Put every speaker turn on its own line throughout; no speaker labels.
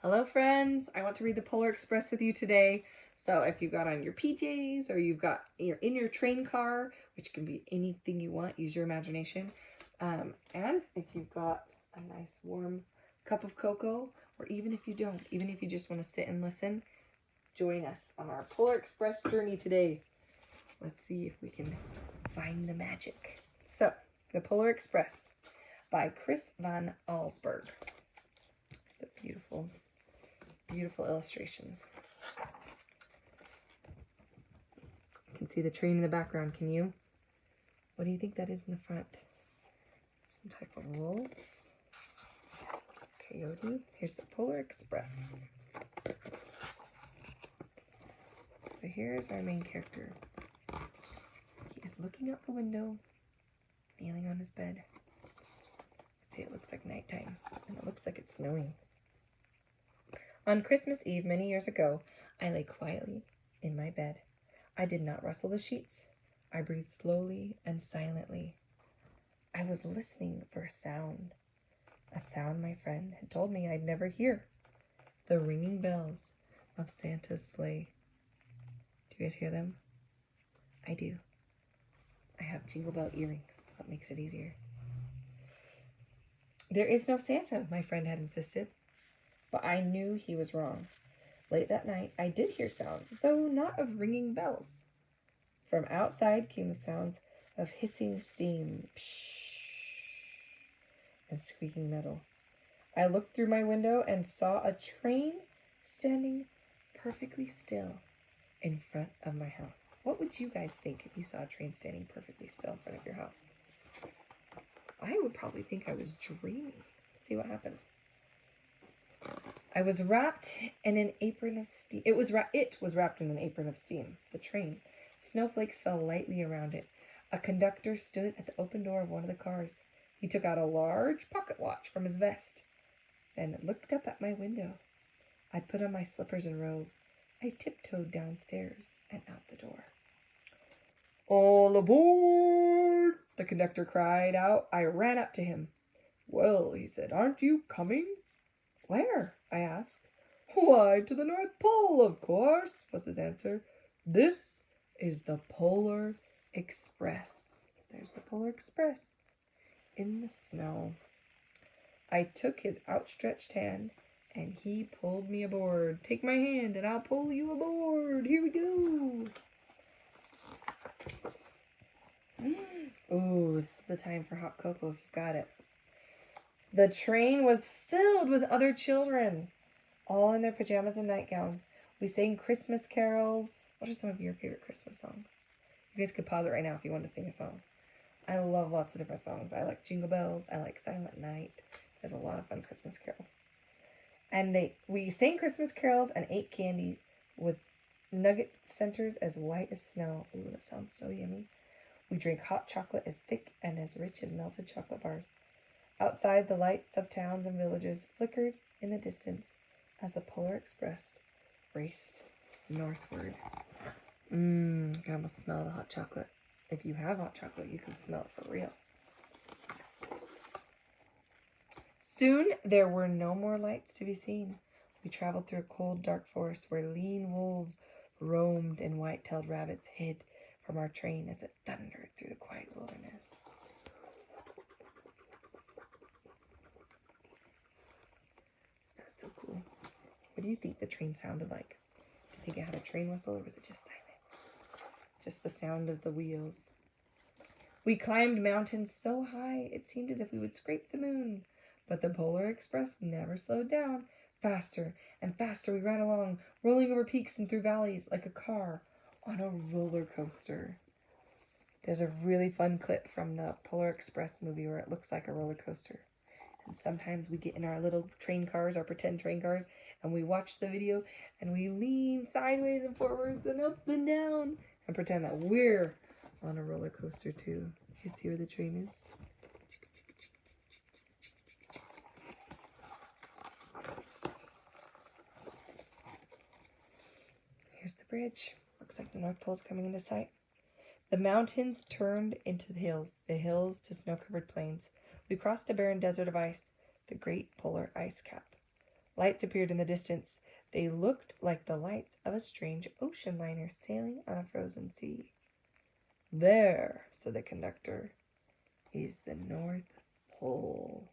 Hello friends, I want to read the Polar Express with you today. So if you've got on your PJs or you're in your train car, which can be anything you want, use your imagination. And if you've got a nice warm cup of cocoa, or even if you don't, even if you just want to sit and listen, join us on our Polar Express journey today. Let's see if we can find the magic. So, the Polar Express by Chris Van Allsburg. It's a beautiful illustrations. You can see the train in the background, can you? What do you think that is in the front? Some type of wolf? Coyote? Here's the Polar Express. So here's our main character. He is looking out the window, kneeling on his bed. I'd say it looks like nighttime, and it looks like it's snowing. On Christmas Eve many years ago, I lay quietly in my bed. I did not rustle the sheets. I breathed slowly and silently. I was listening for a sound my friend had told me I'd never hear. The ringing bells of Santa's sleigh. Do you guys hear them? I do. I have jingle bell earrings, so that makes it easier. There is no Santa, my friend had insisted. But I knew he was wrong. Late that night, I did hear sounds, though not of ringing bells. From outside came the sounds of hissing steam, and squeaking metal. I looked through my window and saw a train standing perfectly still in front of my house. What would you guys think if you saw a train standing perfectly still in front of your house? I would probably think I was dreaming. Let's see what happens. I was wrapped in an apron of steam. It was wrapped in an apron of steam. The train. Snowflakes fell lightly around it. A conductor stood at the open door of one of the cars. He took out a large pocket watch from his vest, then looked up at my window. I put on my slippers and robe. I tiptoed downstairs and out the door. "All aboard!" the conductor cried out. I ran up to him. "Well," he said, "aren't you coming?" "Where?" I asked. "Why, to the North Pole, of course," was his answer. "This is the Polar Express." There's the Polar Express in the snow. I took his outstretched hand, and he pulled me aboard. Take my hand, and I'll pull you aboard. Here we go. Ooh, this is the time for hot cocoa if you've got it. The train was filled with other children, all in their pajamas and nightgowns. We sang Christmas carols. What are some of your favorite Christmas songs? You guys could pause it right now if you want to sing a song. I love lots of different songs. I like Jingle Bells. I like Silent Night. There's a lot of fun Christmas carols. And we sang Christmas carols and ate candy with nugget centers as white as snow. Ooh, that sounds so yummy. We drank hot chocolate as thick and as rich as melted chocolate bars. Outside, the lights of towns and villages flickered in the distance as the Polar Express raced northward. I can almost smell the hot chocolate. If you have hot chocolate, you can smell it for real. Soon, there were no more lights to be seen. We traveled through a cold, dark forest where lean wolves roamed and white-tailed rabbits hid from our train as it thundered through the quiet wilderness. So cool. What do you think the train sounded like? Do you think it had a train whistle, or was it just silent? Just the sound of the wheels. We climbed mountains so high it seemed as if we would scrape the moon. But the Polar Express never slowed down. Faster and faster we ran along, rolling over peaks and through valleys like a car on a roller coaster. There's a really fun clip from the Polar Express movie where it looks like a roller coaster. And sometimes we get in our little train cars, our pretend train cars, and we watch the video and we lean sideways and forwards and up and down and pretend that we're on a roller coaster too. You see where the train is? Here's the bridge. Looks like the North Pole's coming into sight. The mountains turned into the hills to snow-covered plains. We crossed a barren desert of ice, the great polar ice cap. Lights appeared in the distance. They looked like the lights of a strange ocean liner sailing on a frozen sea. "There," said the conductor, "is the North Pole."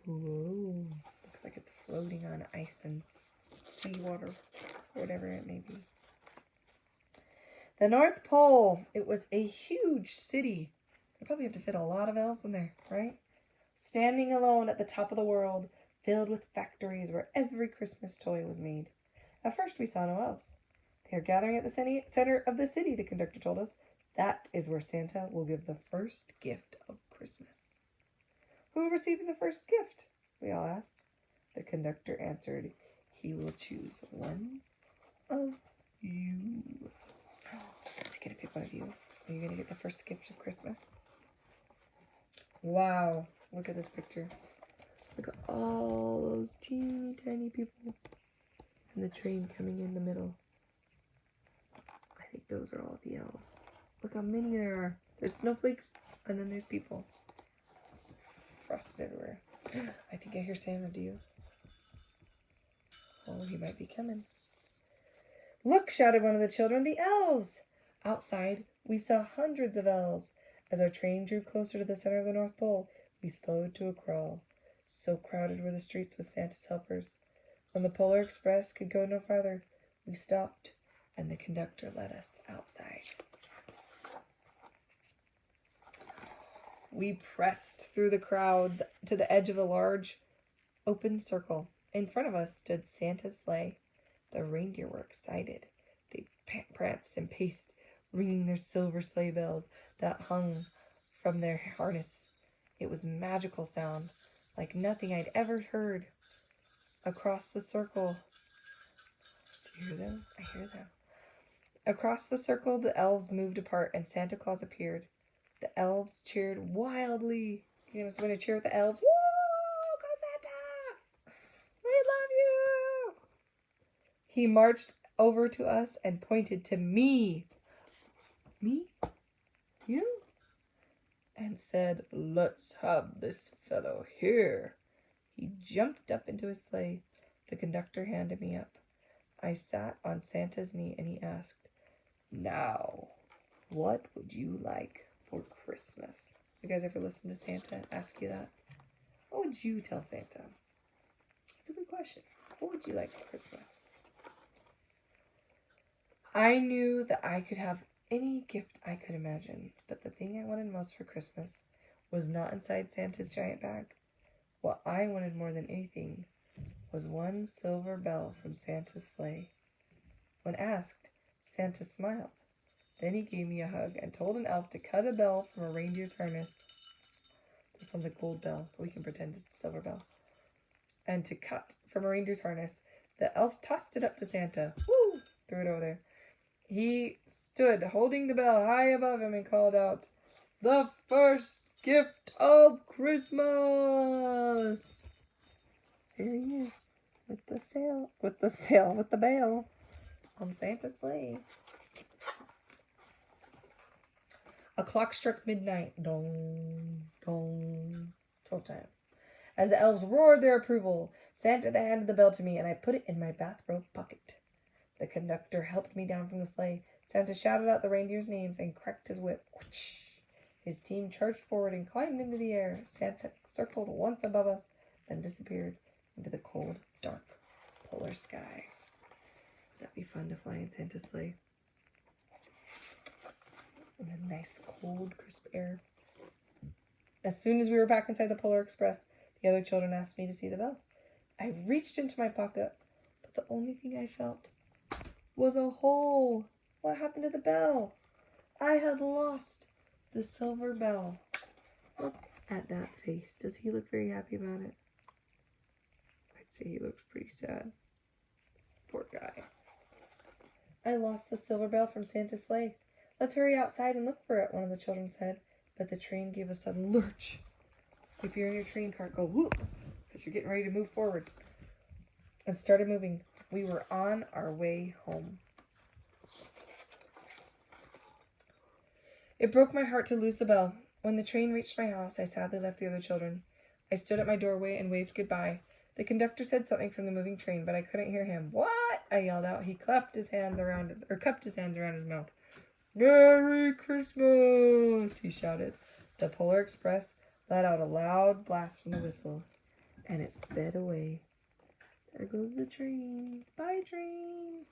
Whoa. Looks like it's floating on ice and seawater, whatever it may be. The North Pole. It was a huge city. You probably have to fit a lot of elves in there, right? Standing alone at the top of the world, filled with factories where every Christmas toy was made. At first we saw no elves. "They are gathering at the center of the city," the conductor told us. "That is where Santa will give the first gift of Christmas." "Who will receive the first gift?" we all asked. The conductor answered, "He will choose one of you." Let's get to pick one of you. Are you going to get the first gift of Christmas? Wow. Look at this picture. Look at all those teeny tiny people. And the train coming in the middle. I think those are all the elves. Look how many there are. There's snowflakes, and then there's people. Frosted everywhere. I think I hear Santa, do you? Oh, he might be coming. "Look," shouted one of the children, "the elves!" Outside, we saw hundreds of elves. As our train drew closer to the center of the North Pole, we slowed to a crawl. So crowded were the streets with Santa's helpers. When the Polar Express could go no farther, we stopped, and the conductor led us outside. We pressed through the crowds to the edge of a large open circle. In front of us stood Santa's sleigh. The reindeer were excited. They pranced and paced, ringing their silver sleigh bells that hung from their harness. It was a magical sound, like nothing I'd ever heard. Across the circle... Do you hear them? I hear them. Across the circle, the elves moved apart, and Santa Claus appeared. The elves cheered wildly. You know, so when you cheer with the elves, "Woo! Go Santa! We love you!" He marched over to us and pointed to me. "Me? You?" And said, "Let's have this fellow here." He jumped up into his sleigh. The conductor handed me up. I sat on Santa's knee, and he asked, "Now, what would you like for Christmas?" You guys ever listen to Santa ask you that? What would you tell Santa? It's a good question. What would you like for Christmas? I knew that I could have any gift I could imagine, but the thing I wanted most for Christmas was not inside Santa's giant bag. What I wanted more than anything was one silver bell from Santa's sleigh. When asked, Santa smiled. Then he gave me a hug and told an elf to cut a bell from a reindeer's harness. This one's a gold bell, but we can pretend it's a silver bell. And to cut from a reindeer's harness, the elf tossed it up to Santa. Woo! Threw it over there. He stood holding the bell high above him and called out, "The first gift of Christmas!" Here he is, with the bell on Santa's sleigh. A clock struck midnight. Dong, dong. 12 times. As the elves roared their approval, Santa handed the bell to me, and I put it in my bathrobe pocket. The conductor helped me down from the sleigh. Santa shouted out the reindeers' names and cracked his whip. Whoosh! His team charged forward and climbed into the air. Santa circled once above us, then disappeared into the cold, dark polar sky. That'd be fun to fly in Santa's sleigh. And the nice, cold, crisp air. As soon as we were back inside the Polar Express, the other children asked me to see the bell. I reached into my pocket, but the only thing I felt was a hole. What happened to the bell? I had lost the silver bell. Look at that face. Does he look very happy about it? I'd say he looks pretty sad. Poor guy. I lost the silver bell from Santa's sleigh. Let's hurry outside and look for it, one of the children said. But the train gave a sudden lurch. If you're in your train car, go whoop, because you're getting ready to move forward. And started moving. We were on our way home. It broke my heart to lose the bell. When the train reached my house, I sadly left the other children. I stood at my doorway and waved goodbye. The conductor said something from the moving train, but I couldn't hear him. What? I yelled out. He cupped his hand around his mouth. Merry Christmas! He shouted. The Polar Express let out a loud blast from the whistle, and it sped away. There goes the train. Bye, train.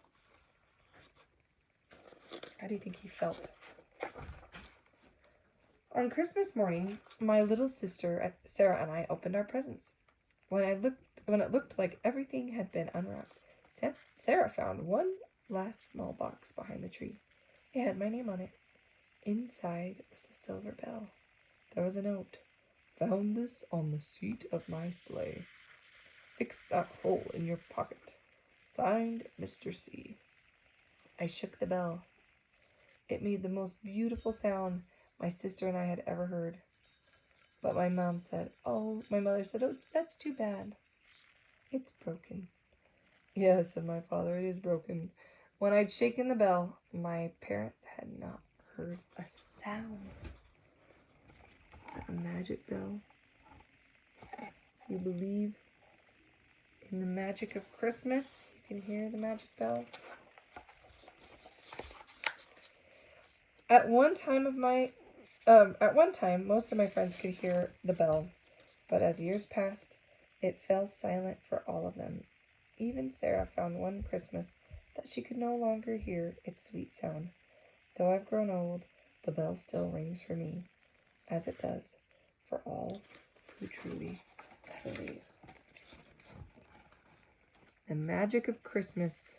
How do you think he felt? On Christmas morning, my little sister Sarah and I opened our presents. When it looked like everything had been unwrapped, Sarah found one last small box behind the tree. It had my name on it. Inside was a silver bell. There was a note. Found this on the seat of my sleigh. Fix that hole in your pocket. Signed, Mr. C. I shook the bell. It made the most beautiful sound my sister and I had ever heard. But my mother said, oh, that's too bad. It's broken. Yes, said my father, it is broken. When I'd shaken the bell, my parents had not heard a sound. A magic bell. You believe in the magic of Christmas? You can hear the magic bell. At one time, most of my friends could hear the bell, but as years passed, it fell silent for all of them. Even Sarah found one Christmas that she could no longer hear its sweet sound. Though I've grown old, the bell still rings for me, as it does for all who truly believe. The magic of Christmas.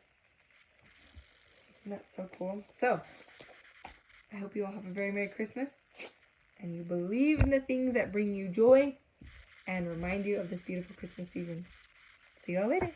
Isn't that so cool? So, I hope you all have a very Merry Christmas, and you believe in the things that bring you joy and remind you of this beautiful Christmas season. See you all later.